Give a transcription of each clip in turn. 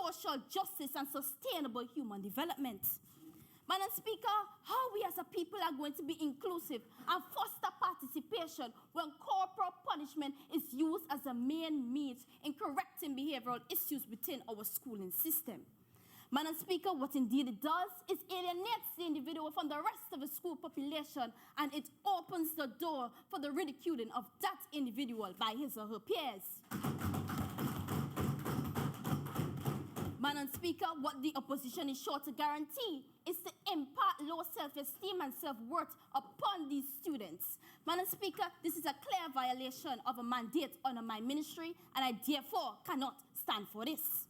social justice and sustainable human development. Madam Speaker, how we as a people are going to be inclusive and foster participation when corporal punishment is used as a main means in correcting behavioral issues within our schooling system. Madam Speaker, what indeed it does is alienates the individual from the rest of the school population, and it opens the door for the ridiculing of that individual by his or her peers. Madam Speaker, what the opposition is sure to guarantee is to impart low self-esteem and self-worth upon these students. Madam Speaker, this is a clear violation of a mandate under my ministry, and I therefore cannot stand for this.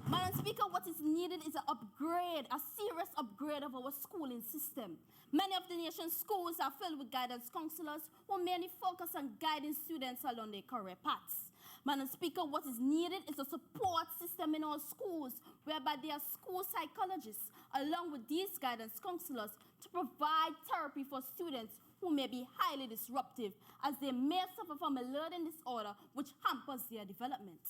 Madam Speaker, what is needed is an upgrade, a serious upgrade of our schooling system. Many of the nation's schools are filled with guidance counselors who mainly focus on guiding students along their career paths. Madam Speaker, what is needed is a support system in our schools whereby there are school psychologists along with these guidance counselors to provide therapy for students who may be highly disruptive as they may suffer from a learning disorder which hampers their development.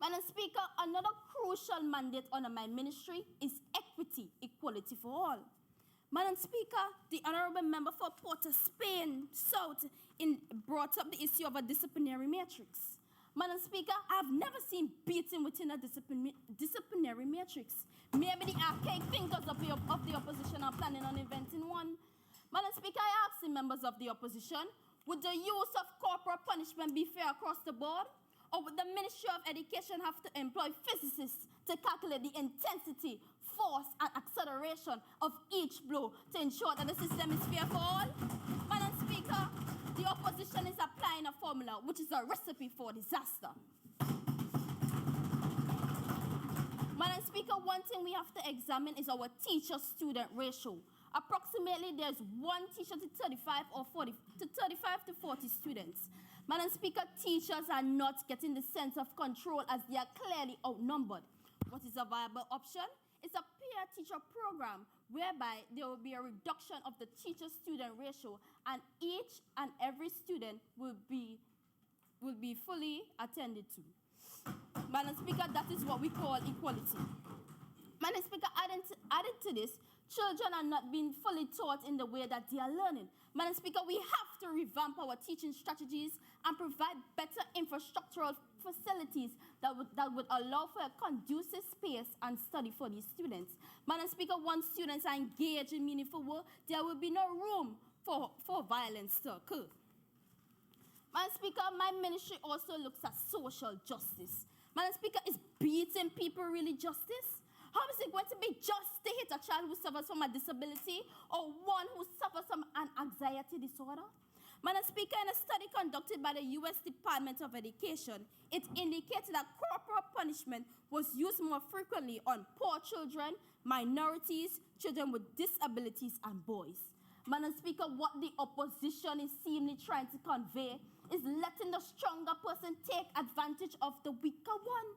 Madam Speaker, another crucial mandate under my ministry is equity, equality for all. Madam Speaker, the Honourable Member for Port of Spain South brought up the issue of a disciplinary matrix. Madam Speaker, I've never seen beating within a disciplinary matrix. Maybe the archaic thinkers of the opposition are planning on inventing one. Madam Speaker, I ask the members of the opposition, would the use of corporal punishment be fair across the board? Or would the Ministry of Education have to employ physicists to calculate the intensity, force, and acceleration of each blow to ensure that the system is fair for all? Madam Speaker, the opposition is applying a formula which is a recipe for disaster. Madam Speaker, one thing we have to examine is our teacher-student ratio. Approximately, there's one teacher to 35 to 40 students. Madam Speaker, teachers are not getting the sense of control as they are clearly outnumbered. What is a viable option? It's a peer-teacher program whereby there will be a reduction of the teacher-student ratio, and each and every student will be fully attended to. Madam Speaker, that is what we call equality. Madam Speaker, added to this, children are not being fully taught in the way that they are learning. Madam Speaker, we have to revamp our teaching strategies and provide better infrastructural facilities that would allow for a conducive space and study for these students. Madam Speaker, once students are engaged in meaningful work, there will be no room for violence to occur. Madam Speaker, my ministry also looks at social justice. Madam Speaker, is beating people really justice? How is it going to be just to hit a child who suffers from a disability or one who suffers from an anxiety disorder? Madam Speaker, in a study conducted by the U.S. Department of Education, it indicated that corporal punishment was used more frequently on poor children, minorities, children with disabilities, and boys. Madam Speaker, what the opposition is seemingly trying to convey is letting the stronger person take advantage of the weaker one.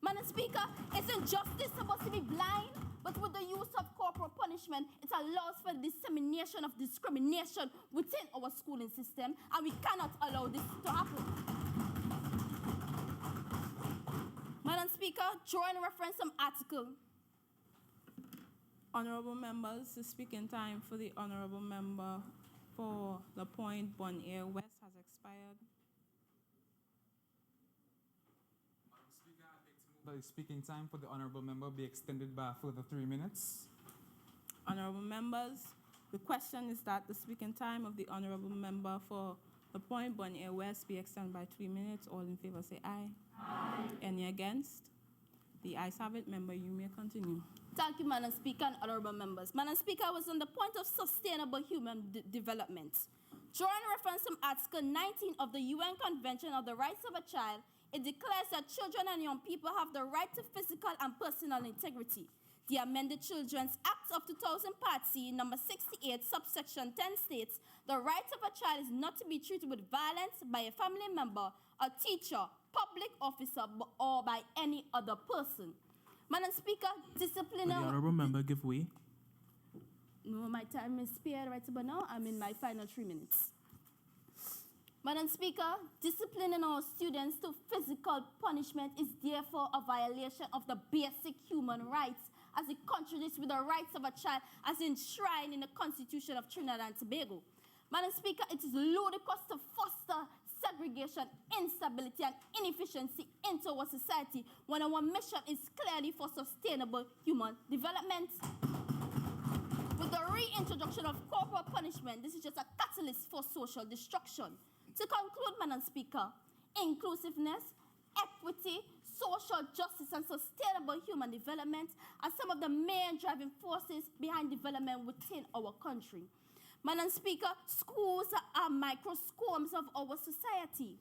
Madam Speaker, isn't justice supposed to be blind? But with the use of corporal punishment, it allows for the dissemination of discrimination within our schooling system, and we cannot allow this to happen. Madam Speaker, drawing reference from article. Honourable members, the speaking time for the Honourable Member for La Pointe Bon Air West has expired. Speaker, I'd like to move that the speaking time for the Honourable Member be extended by a further 3 minutes. Honourable members, the question is that the speaking time of the Honourable Member for La Pointe Bon Air West be extended by 3 minutes. All in favour say aye. Aye. Any against? The ayes have it. Member, you may continue. Thank you, Madam Speaker and honourable members. Madam Speaker, I was on the point of sustainable human development. Drawing reference from Article 19 of the UN Convention of the Rights of a Child, it declares that children and young people have the right to physical and personal integrity. The amended Children's Act of 2000, Part C, number 68, subsection 10 states, the right of a child is not to be treated with violence by a family member, a teacher, public officer, or by any other person. Madam Speaker, discipline... Will the honourable member give way? No, my time is spared right about now. I'm in my final 3 minutes. Madam Speaker, disciplining our students to physical punishment is therefore a violation of the basic human rights, as it contradicts with the rights of a child as enshrined in the Constitution of Trinidad and Tobago. Madam Speaker, it is ludicrous to foster segregation, instability, and inefficiency into our society when our mission is clearly for sustainable human development. With the reintroduction of corporal punishment, this is just a catalyst for social destruction. To conclude, Madam Speaker, inclusiveness, equity, social justice, and sustainable human development are some of the main driving forces behind development within our country. Madam Speaker, schools are microscomes of our society.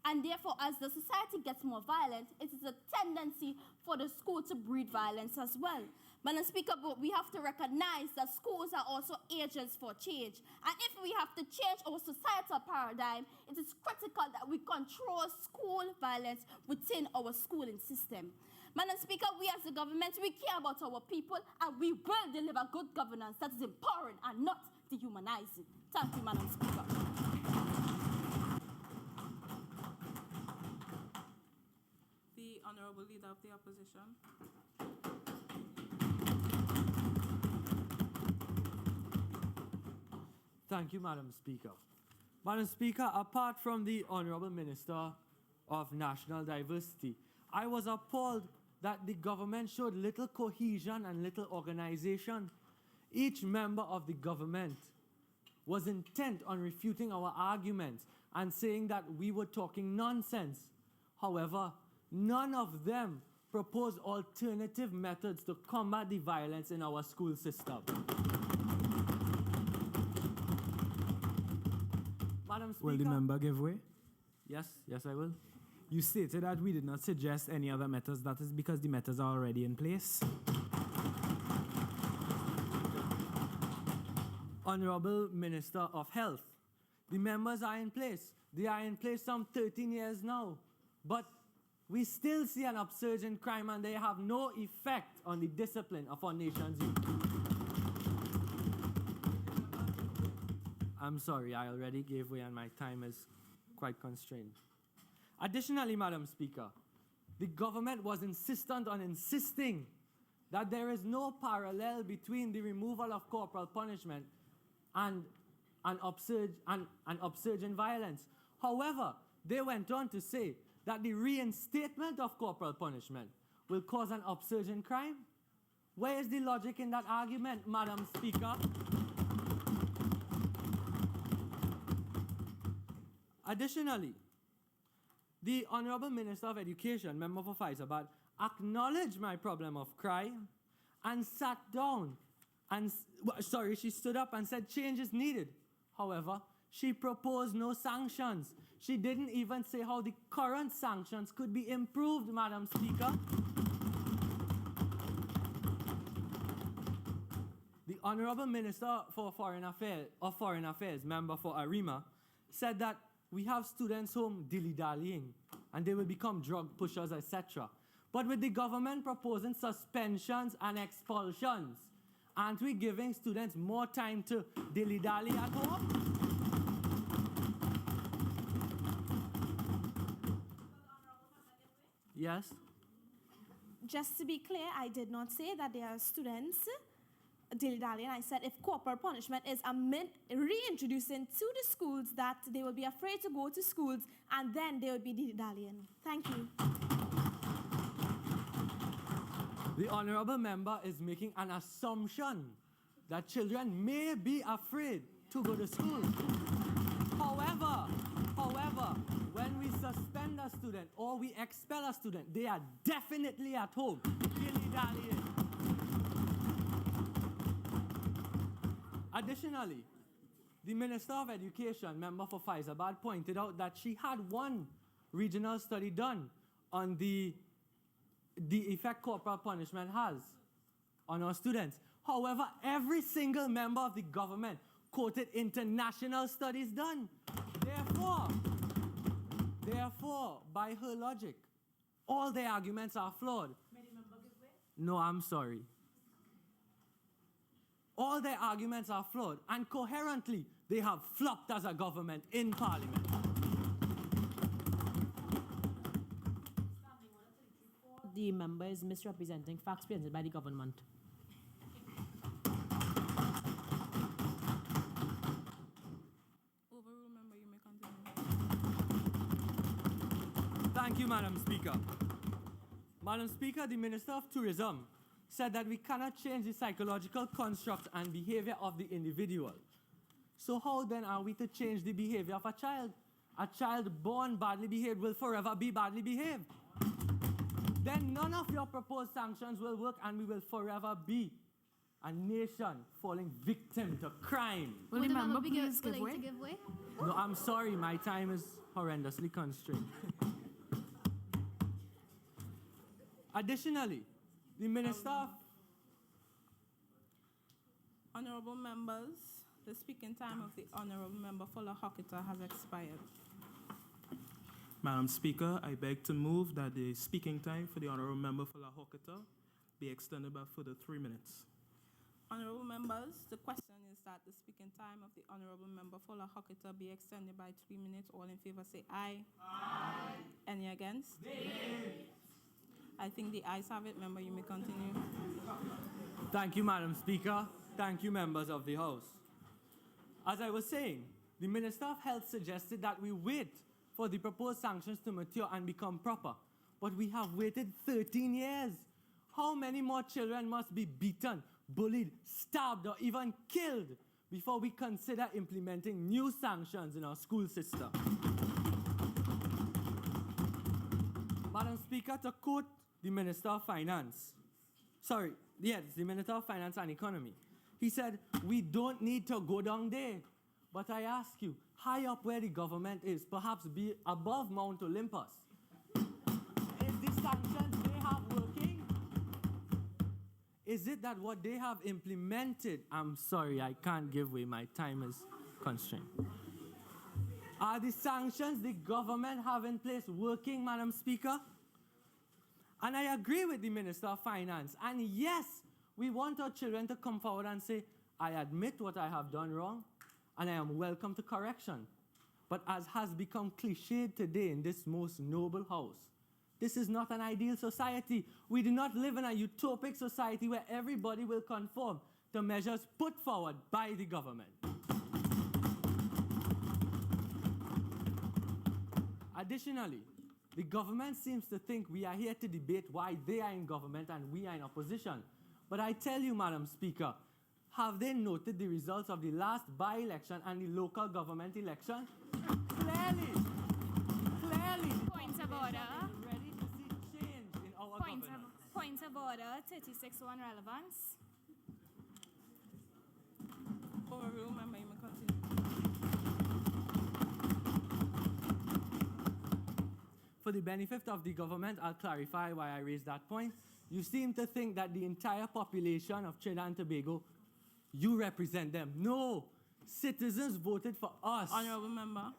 And therefore, as the society gets more violent, it is a tendency for the school to breed violence as well. Madam Speaker, but we have to recognize that schools are also agents for change. And if we have to change our societal paradigm, it is critical that we control school violence within our schooling system. Madam Speaker, we as the government, we care about our people, and we will deliver good governance that is empowering and not dehumanizing. Thank you, Madam Speaker. The Honourable Leader of the Opposition. Thank you, Madam Speaker. Madam Speaker, apart from the Honourable Minister of National Diversity, I was appalled that the government showed little cohesion and little organization. Each member of the government was intent on refuting our arguments and saying that we were talking nonsense. However, none of them proposed alternative methods to combat the violence in our school system. Madam Speaker. Will the member give way? Yes, I will. You stated that we did not suggest any other methods. That is because the methods are already in place. Honourable Minister of Health, the members are in place. They are in place some 13 years now. But we still see an upsurge in crime and they have no effect on the discipline of our nation's youth. I'm sorry, I already gave way and my time is quite constrained. Additionally, Madam Speaker, the government was insistent on insisting that there is no parallel between the removal of corporal punishment and an upsurge in violence. However, they went on to say that the reinstatement of corporal punishment will cause an upsurge in crime. Where is the logic in that argument, Madam Speaker? Additionally, the Honourable Minister of Education, member for Faizabad, acknowledged my problem of crime and sat down and, she stood up and said change is needed. However, she proposed no sanctions. She didn't even say how the current sanctions could be improved, Madam Speaker. The Honourable Minister for Foreign Affairs, member for Arima, said that we have students home dilly-dallying and they will become drug pushers, etc. But with the government proposing suspensions and expulsions, aren't we giving students more time to dilly-dally at home? Yes? Just to be clear, I did not say that there are students dilly-dallying. I said if corporal punishment is reintroducing to the schools, that they will be afraid to go to schools and then they will be dilly-dallying. Thank you. The Honourable Member is making an assumption that children may be afraid to go to school. However, when we suspend a student or we expel a student, they are definitely at home, dilly-dallying. Additionally, the Minister of Education, member for Faizabad, pointed out that she had one regional study done on the effect corporal punishment has on our students. However, every single member of the government quoted international studies done. Therefore, by her logic, all their arguments are flawed. No, I'm sorry. All their arguments are flawed, and coherently, they have flopped as a government in Parliament. the member is misrepresenting facts presented by the government. Overrule member, you may continue. Thank you, Madam Speaker. Madam Speaker, the Minister of Tourism said that we cannot change the psychological construct and behavior of the individual. So how then are we to change the behavior of a child? A child born badly behaved will forever be badly behaved. Then none of your proposed sanctions will work and we will forever be a nation falling victim to crime. Will the member please give way? To give way? No, I'm sorry, my time is horrendously constrained. Additionally, the Minister of... Honorable members, the speaking time of the Honorable Member Fuller Hockiter has expired. Madam Speaker, I beg to move that the speaking time for the Honorable Member for La Hockiter be extended by further 3 minutes. Honorable members, the question is that the speaking time of the Honorable Member for La Hockiter be extended by 3 minutes. All in favor say aye. Aye. Any against? Nay. I think the ayes have it. Member, you may continue. Thank you, Madam Speaker. Thank you, members of the House. As I was saying, the Minister of Health suggested that we wait for the proposed sanctions to mature and become proper. But we have waited 13 years. How many more children must be beaten, bullied, stabbed, or even killed before we consider implementing new sanctions in our school system? Madam Speaker, to quote the Minister of Finance, the Minister of Finance and Economy, he said, we don't need to go down there. But I ask you, high up where the government is, perhaps be above Mount Olympus, is the sanctions they have working? Is it that what they have implemented, I'm sorry, I can't give way, my time is constrained. Are the sanctions the government have in place working, Madam Speaker? And I agree with the Minister of Finance. And yes, we want our children to come forward and say, I admit what I have done wrong, and I am welcome to correction. But as has become cliched today in this most noble house, this is not an ideal society. We do not live in a utopic society where everybody will conform to measures put forward by the government. Additionally, the government seems to think we are here to debate why they are in government and we are in opposition. But I tell you, Madam Speaker, have they noted the results of the last by-election and the local government election? Clearly, Point of order. ready to see change in our government. Point of order, 36-1 relevance. Overrule member, you may continue. For the benefit of the government, I'll clarify why I raised that point. You seem to think that the entire population of Trinidad and Tobago, you represent them. No, citizens voted for us. Honorable member.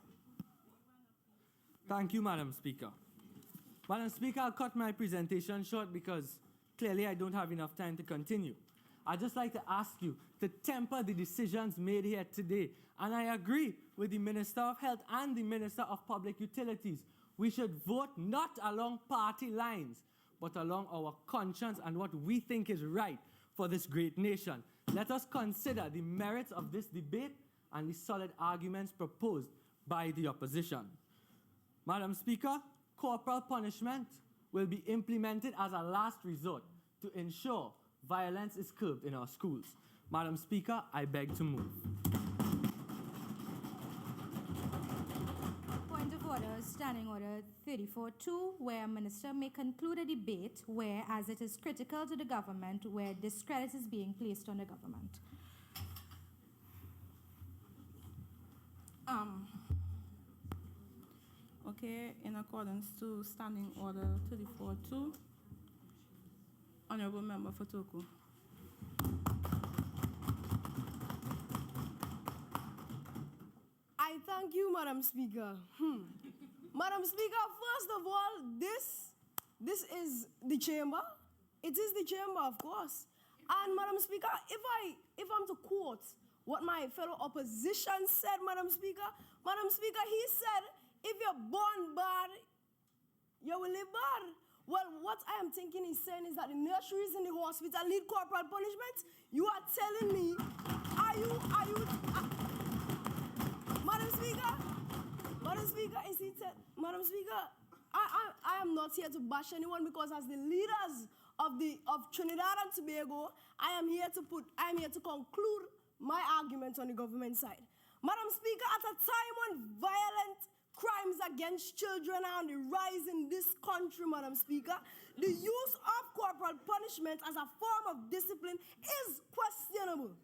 Thank you, Madam Speaker. Madam Speaker, I'll cut my presentation short because clearly I don't have enough time to continue. I'd just like to ask you to temper the decisions made here today. And I agree with the Minister of Health and the Minister of Public Utilities. We should vote not along party lines, but along our conscience and what we think is right for this great nation. Let us consider the merits of this debate and the solid arguments proposed by the opposition. Madam Speaker, corporal punishment will be implemented as a last resort to ensure violence is curbed in our schools. Madam Speaker, I beg to move. Point of order, Standing Order 34-2, where a minister may conclude a debate where, as it is critical to the government, where discredit is being placed on the government. Okay, in accordance to Standing Order 34-2, Honorable Member for Toku. I thank you, Madam Speaker. Madam Speaker, first of all, this is the chamber. It is the chamber, of course. And Madam Speaker, if I'm to quote what my fellow opposition said, Madam Speaker, he said, if you're born bad, you will live bad. Well, what I am thinking is saying is that the nurseries in the hospital need corporal punishment. You are telling me, Madam Speaker, Madam Speaker, I am not here to bash anyone because as the leaders of Trinidad and Tobago, I am here to conclude my argument on the government side. Madam Speaker, at a time when violent crimes against children are on the rise in this country, Madam Speaker, the use of corporal punishment as a form of discipline is questionable.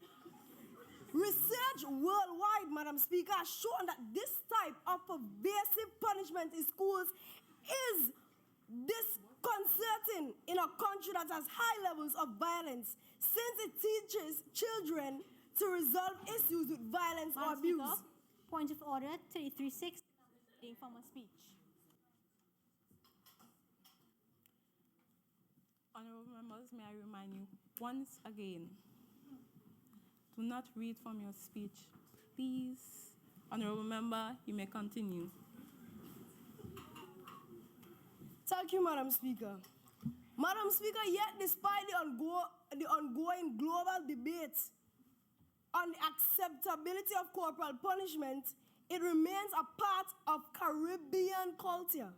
Research worldwide, Madam Speaker, has shown that this type of pervasive punishment in schools is disconcerting in a country that has high levels of violence, since it teaches children to resolve issues with violence or abuse. Speaker, point of order, 336. From a speech. Honorable members, may I remind you once again, do not read from your speech, please. Honorable member, you may continue. Thank you, Madam Speaker. Madam Speaker, yet despite the ongoing global debate on the acceptability of corporal punishment, it remains a part of Caribbean culture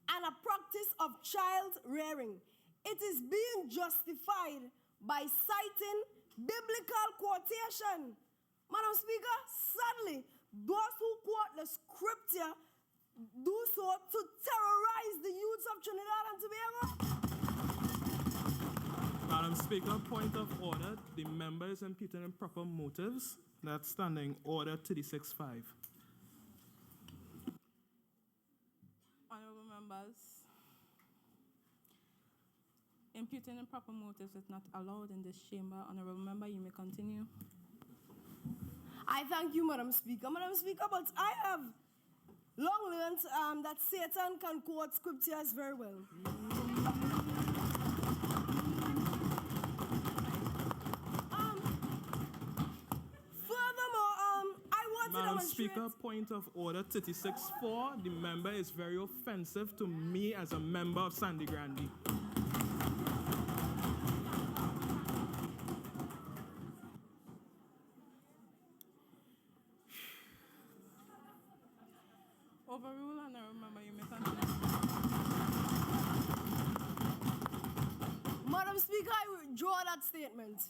and a practice of child rearing. It is being justified by citing biblical quotation. Madam Speaker, sadly, those who quote the scripture do so to terrorize the youths of Trinidad and Tobago. Madam Speaker, point of order. The member is imputing improper motives. That's standing order 36-5. Honorable members, imputing improper motives is not allowed in this chamber. Honorable member, you may continue. I thank you, Madam Speaker. Madam Speaker, but I have long learned that Satan can quote scriptures very well. Madam Speaker, point of order 36-4. The member is very offensive to me as a member of Sandy Grande. Overrule, honorable member, you may continue. Madam Speaker, I withdraw that statement.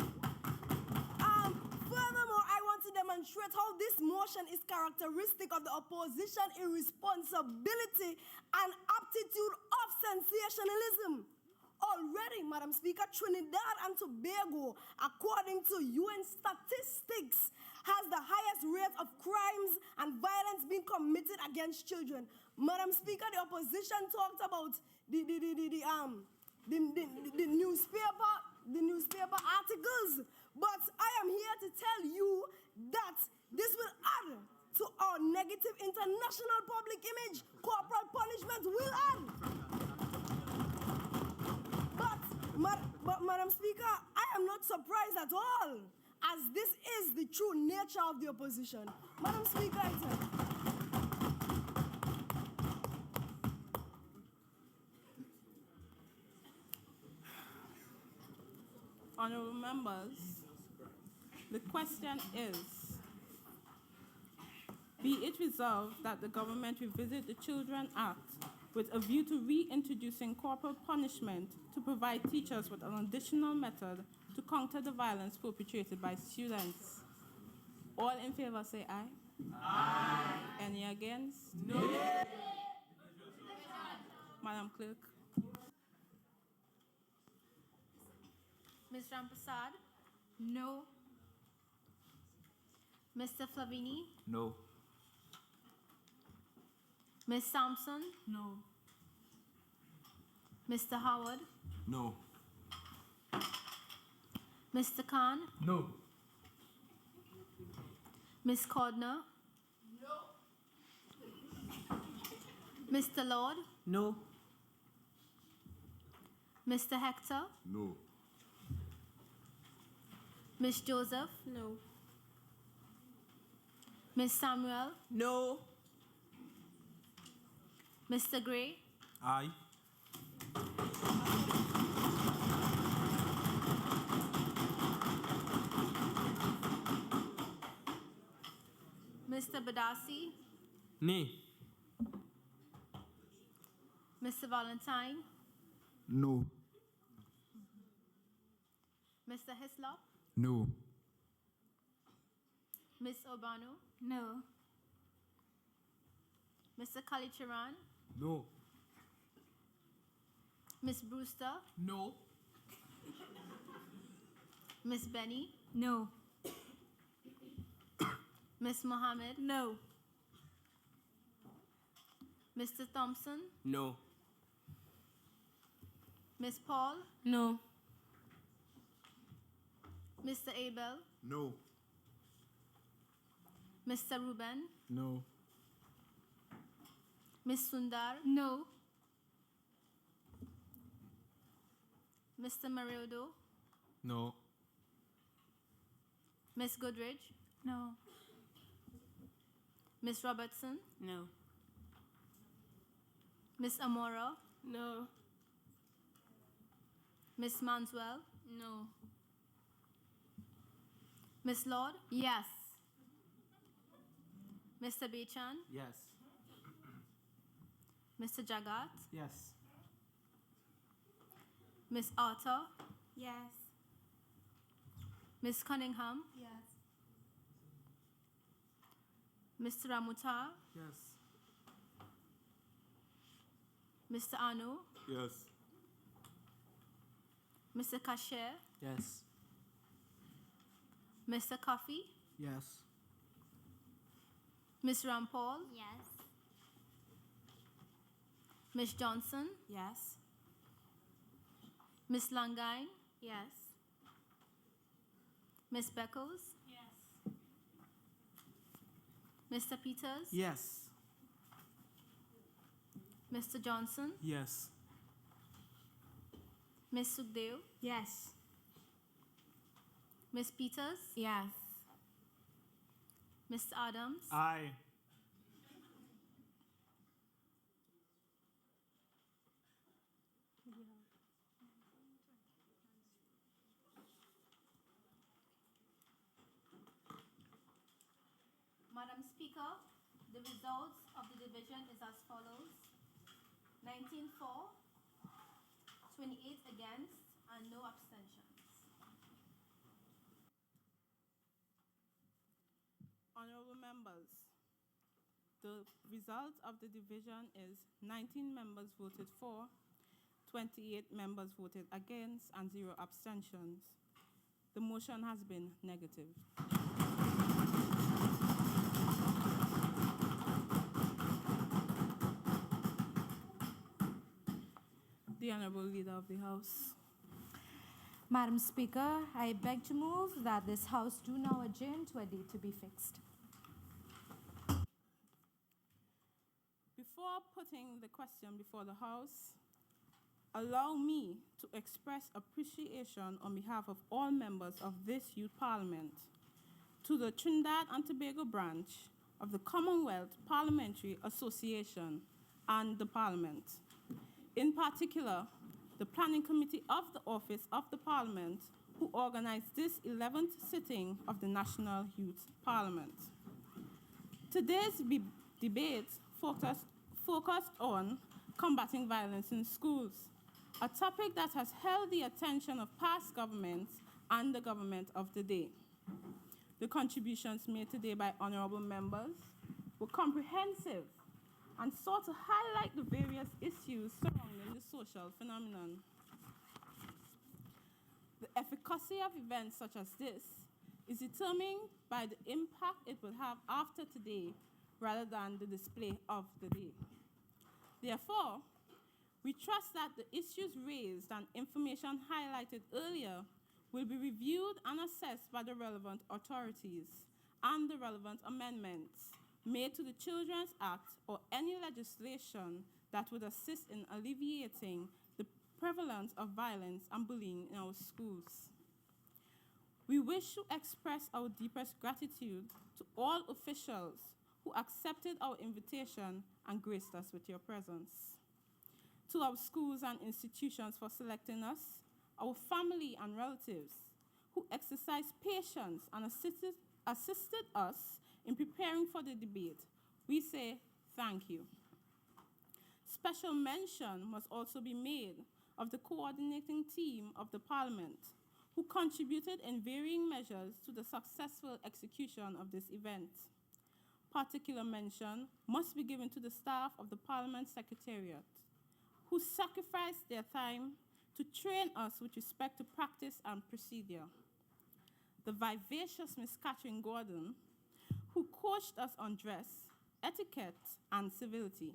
Furthermore, I want to demonstrate how this motion is characteristic of the opposition irresponsibility and aptitude of sensationalism. Already, Madam Speaker, Trinidad and Tobago, according to UN statistics, has the highest rate of crimes and violence being committed against children. Madam Speaker, the opposition talked about the newspaper articles, but I am here to tell you that this will add to our negative international public image. Corporal punishment will add. But Madam Speaker, I am not surprised at all, as this is the true nature of the opposition. Madam Speaker, I tell you. Honorable members, the question is, be it resolved that the government revisit the Children Act with a view to reintroducing corporal punishment to provide teachers with an additional method to counter the violence perpetrated by students. All in favor say aye. Aye. Any against? No. Madam Clerk. Ms. Rampasad? No. Mr. Flavini? No. Ms. Sampson? No. Mr. Howard? No. Mr. Khan? No. Ms. Cordner? No. Mr. Lord? No. Mr. Hector? No. Ms. Joseph? No. Ms. Samuel? No. Mr. Gray? Aye. Mr. Badasi, Nay. Mr. Valentine, No. Mr. Hislop, No. Miss Urbano, No. Mr. Kalichiran, No. Miss Brewster, No. Miss Benny, No. Miss Mohammed, No. Mr. Thompson, No. Miss Paul, No. Mr. Abel, No. Mr. Ruben, No. Miss Sundar, No. Mr. Mariodo, No. Miss Goodridge, No. Miss Robertson, No. Miss Amora, No. Miss Manswell, No. Miss Lord, Yes. Mr. Bechan, Yes. Mr. Jagat, Yes. Miss Arthur, Yes. Miss Cunningham, Yes. Mr. Ramutar, Yes. Mr. Anu, Yes. Mr. Kasher, Yes. Mr. Coffee, Yes. Miss Rampal, Yes. Miss Johnson, Yes. Miss Langine, Yes. Miss Beckles, Yes. Mr. Peters, Yes. Mr. Johnson, Yes. Miss Sukdev, Yes. Miss Peters, Yes. Mr. Adams, Aye. Madam Speaker, the results of the division is as follows. 19 for, 28 against, and no abstentions. Honorable members, the result of the division is 19 members voted for, 28 members voted against, and 0 abstentions. The motion has been negative. The Honorable Leader of the House. Madam Speaker, I beg to move that this House do now adjourn to a date to be fixed. Before putting the question before the House, allow me to express appreciation on behalf of all members of this Youth Parliament to the Trinidad and Tobago branch of the Commonwealth Parliamentary Association and the Parliament. In particular, the Planning Committee of the Office of the Parliament, who organized this 11th sitting of the National Youth Parliament. Today's debate focused on combating violence in schools, a topic that has held the attention of past governments and the government of the day. The contributions made today by honorable members were comprehensive and sought to highlight the various issues surrounding the social phenomenon. The efficacy of events such as this is determined by the impact it will have after today rather than the display of the day. Therefore, we trust that the issues raised and information highlighted earlier will be reviewed and assessed by the relevant authorities and the relevant amendments made to the Children's Act or any legislation that would assist in alleviating the prevalence of violence and bullying in our schools. We wish to express our deepest gratitude to all officials who accepted our invitation and graced us with your presence. To our schools and institutions for selecting us, our family and relatives who exercised patience and assisted us in preparing for the debate, we say thank you. Special mention must also be made of the coordinating team of the Parliament, who contributed in varying measures to the successful execution of this event. Particular mention must be given to the staff of the Parliament Secretariat, who sacrificed their time to train us with respect to practice and procedure. The vivacious Miss Catherine Gordon, who coached us on dress, etiquette, and civility,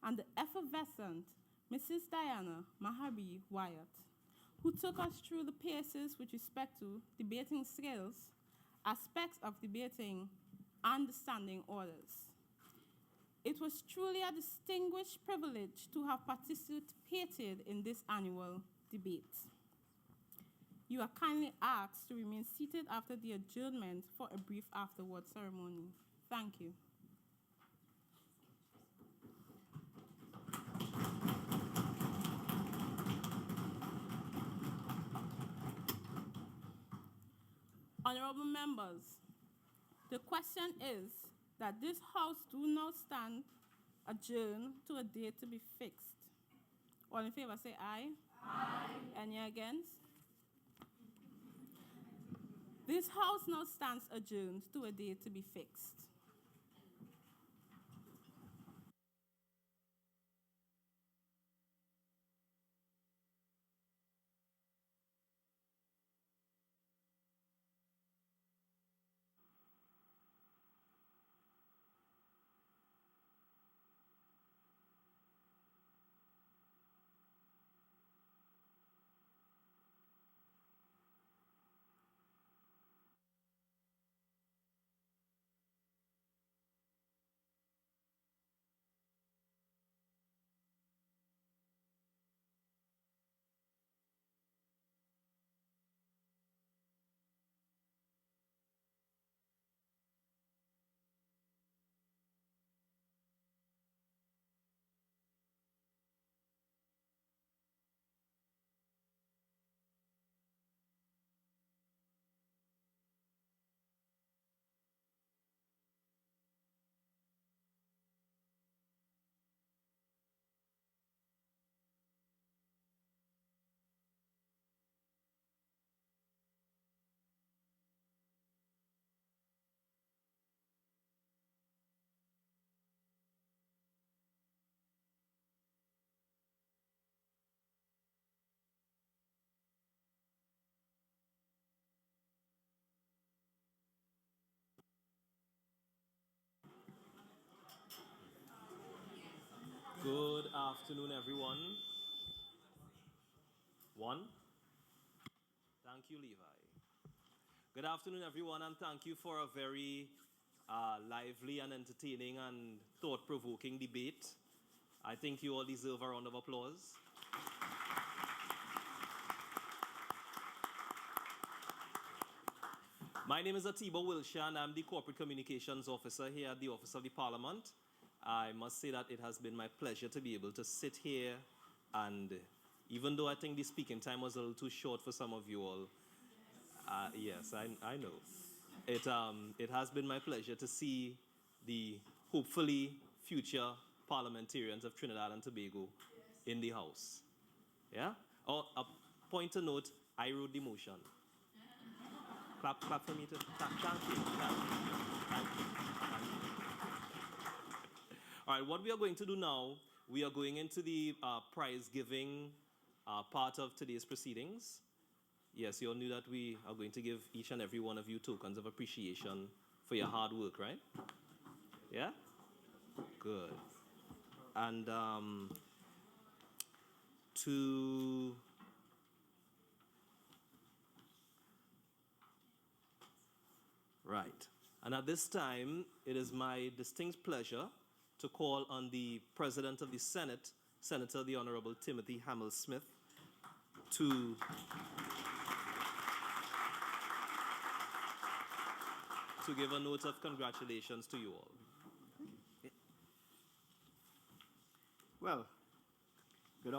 and the effervescent Mrs. Diana Mahabi Wyatt, who took us through the paces with respect to debating skills, aspects of debating, and the standing orders. It was truly a distinguished privilege to have participated in this annual debate. You are kindly asked to remain seated after the adjournment for a brief afterward ceremony. Thank you. Honorable members, the question is that this House do now stand adjourned to a date to be fixed. All in favor say aye. Aye. Any against? This House now stands adjourned to a date to be fixed. Good afternoon, everyone. One. Thank you, Levi. Good afternoon, everyone, and thank you for a very lively and entertaining and thought-provoking debate. I think you all deserve a round of applause. My name is Atiba Wilshire, and I'm the Corporate Communications Officer here at the Office of the Parliament. I must say that it has been my pleasure to be able to sit here, and even though I think the speaking time was a little too short for some of you all, yes, I know. It has been my pleasure to see the hopefully future parliamentarians of Trinidad and Tobago in the House. Yeah? Oh, a point to note, I wrote the motion. Clap for me to thank you. Thank you. All right, what we are going to do now, we are going into the prize giving part of today's proceedings. Yes, you all knew that we are going to give each and every one of you tokens of appreciation for your hard work, right? Yeah? Good. And Right. And at this time, it is my distinct pleasure to call on the President of the Senate, Senator the Honorable Timothy Hamill-Smith, to give a note of congratulations to you all. Well,